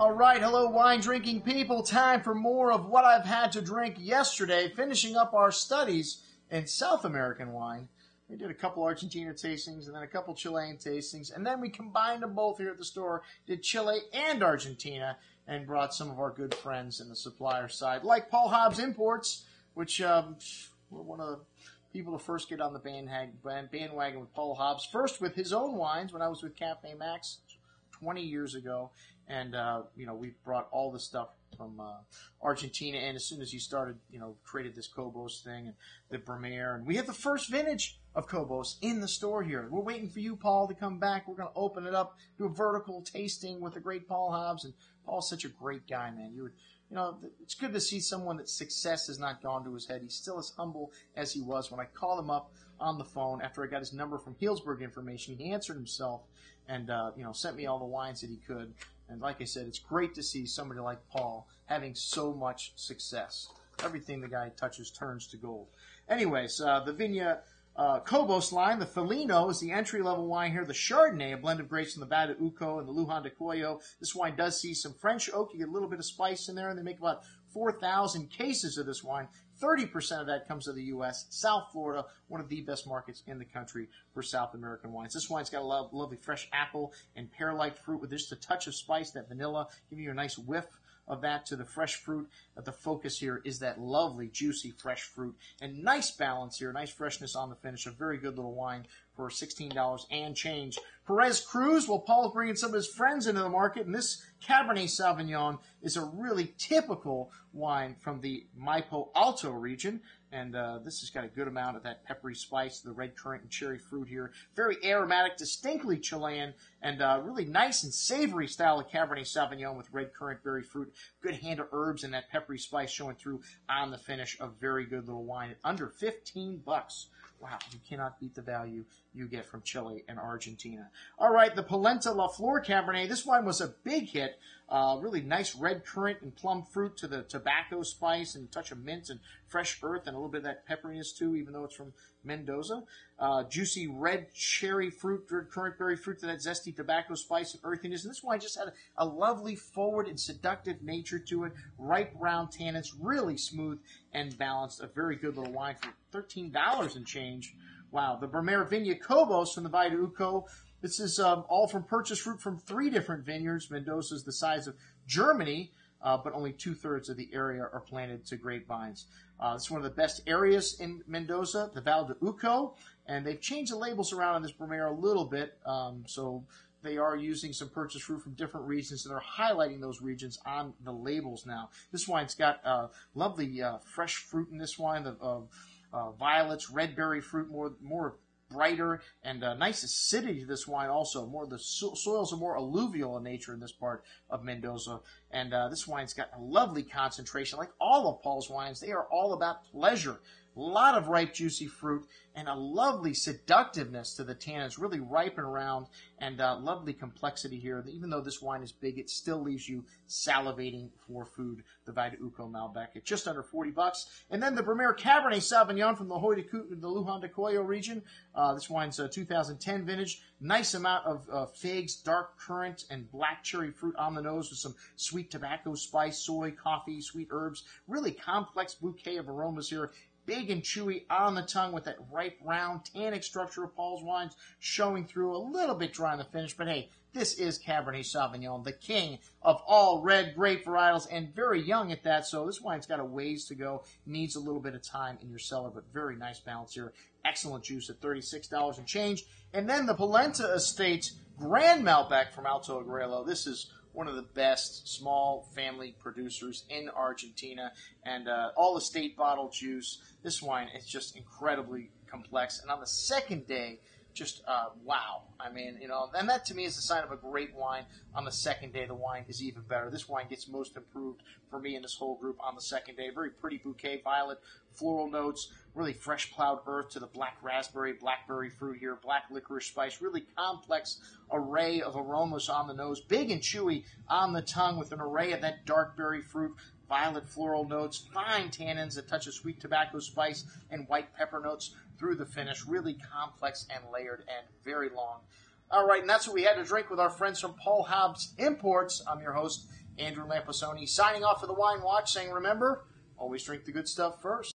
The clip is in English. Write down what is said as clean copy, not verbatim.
All right, hello wine drinking people. Time for more of what I've had to drink yesterday, finishing up our studies in South American wine. We did a couple Argentina tastings and then a couple Chilean tastings, and then we combined them both here at the store, did Chile and Argentina, and brought some of our good friends in the supplier side, like Paul Hobbs Imports, which were one of the people to first get on the bandwagon with Paul Hobbs. First with his own wines when I was with Cafe Max 20 years ago. And, we brought all the stuff from Argentina. And as soon as he started, created this Cobos thing and the Bromere. And we have the first vintage of Cobos in the store here. We're waiting for you, Paul, to come back. We're going to open it up, do a vertical tasting with the great Paul Hobbs. And Paul's such a great guy, man. It's good to see someone that success has not gone to his head. He's still as humble as he was. When I called him up on the phone after I got his number from Healdsburg Information, he answered himself and, sent me all the wines that he could. And like I said, it's great to see somebody like Paul having so much success. Everything the guy touches turns to gold. Anyways, the Viña Cobos line, the Felino is the entry-level wine here. The Chardonnay, a blend of grapes from the Valle de Uco and the Lujan de Cuello. This wine does see some French oak. You get a little bit of spice in there, and they make about 4,000 cases of this wine. 30% of that comes to the U.S. South Florida, one of the best markets in the country for South American wines. This wine's got a lovely fresh apple and pear-like fruit with just a touch of spice, that vanilla, giving you a nice whiff of that to the fresh fruit. The focus here is that lovely, juicy, fresh fruit. And nice balance here, nice freshness on the finish. A very good little wine for $16 and change. Perez Cruz, well, Paul's bringing some of his friends into the market, and this Cabernet Sauvignon is a really typical wine from the Maipo Alto region. And this has got a good amount of that peppery spice, the red currant and cherry fruit here. Very aromatic, distinctly Chilean, and really nice and savory style of Cabernet Sauvignon with red currant berry fruit. Good hand of herbs and that peppery spice showing through on the finish. A very good little wine at under $15. Wow, you cannot beat the value you get from Chile and Argentina. All right, the Polenta La Flor Cabernet. This wine was a big hit. Really nice red currant and plum fruit to the tobacco spice and a touch of mint and fresh earth and a little bit of that pepperiness too, even though it's from Mendoza. Juicy red cherry fruit, red currant berry fruit to that zesty tobacco spice and earthiness. And this wine just had a lovely forward and seductive nature to it. Ripe round tannins, really smooth and balanced. A very good little wine for $13 and change. Wow. The Bromere Viña Cobos from the Valle de Uco. This is all from purchased fruit from 3 different vineyards. Mendoza is the size of Germany, but only 2/3 of the area are planted to grapevines. This is one of the best areas in Mendoza, the Valle de Uco, and they've changed the labels around on this Bromere a little bit, so they are using some purchased fruit from different regions, and they're highlighting those regions on the labels now. This wine's got lovely fresh fruit in this wine, violets, red berry fruit, more brighter, and nice acidity to this wine also. The soils are more alluvial in nature in this part of Mendoza. And this wine's got a lovely concentration. Like all of Paul's wines, they are all about pleasure. A lot of ripe, juicy fruit, and a lovely seductiveness to the tannins, really ripen around, and lovely complexity here. Even though this wine is big, it still leaves you salivating for food. The Valle de Uco Malbec at just under $40. And then the Bromere Cabernet Sauvignon from the Lujan de Cuello region. This wine's a 2010 vintage. Nice amount of figs, dark currant, and black cherry fruit on the nose with some sweet tobacco spice, soy, coffee, sweet herbs. Really complex bouquet of aromas here. Big and chewy on the tongue with that ripe, round, tannic structure of Paul's wines showing through. A little bit dry on the finish, but hey, this is Cabernet Sauvignon, the king of all red grape varietals, and very young at that, so this wine's got a ways to go. Needs a little bit of time in your cellar, but very nice balance here. Excellent juice at $36 and change. And then the Polenta Estate Grand Malbec from Alto Agrelo. This is one of the best small family producers in Argentina, and all estate bottle juice. This wine is just incredibly complex, and on the second day, just wow. I mean, and that to me is a sign of a great wine. On the second day, the wine is even better. This wine gets most improved for me in this whole group on the second day. Very pretty bouquet, violet, floral notes, really fresh plowed earth to the black raspberry, blackberry fruit here, black licorice spice, really complex array of aromas on the nose, big and chewy on the tongue with an array of that dark berry fruit, violet floral notes, fine tannins, a touch of sweet tobacco spice, and white pepper notes through the finish. Really complex and layered and very long. All right, and that's what we had to drink with our friends from Paul Hobbs Imports. I'm your host Andrew Lamposoni signing off for the Wine Watch, saying, remember, always drink the good stuff first.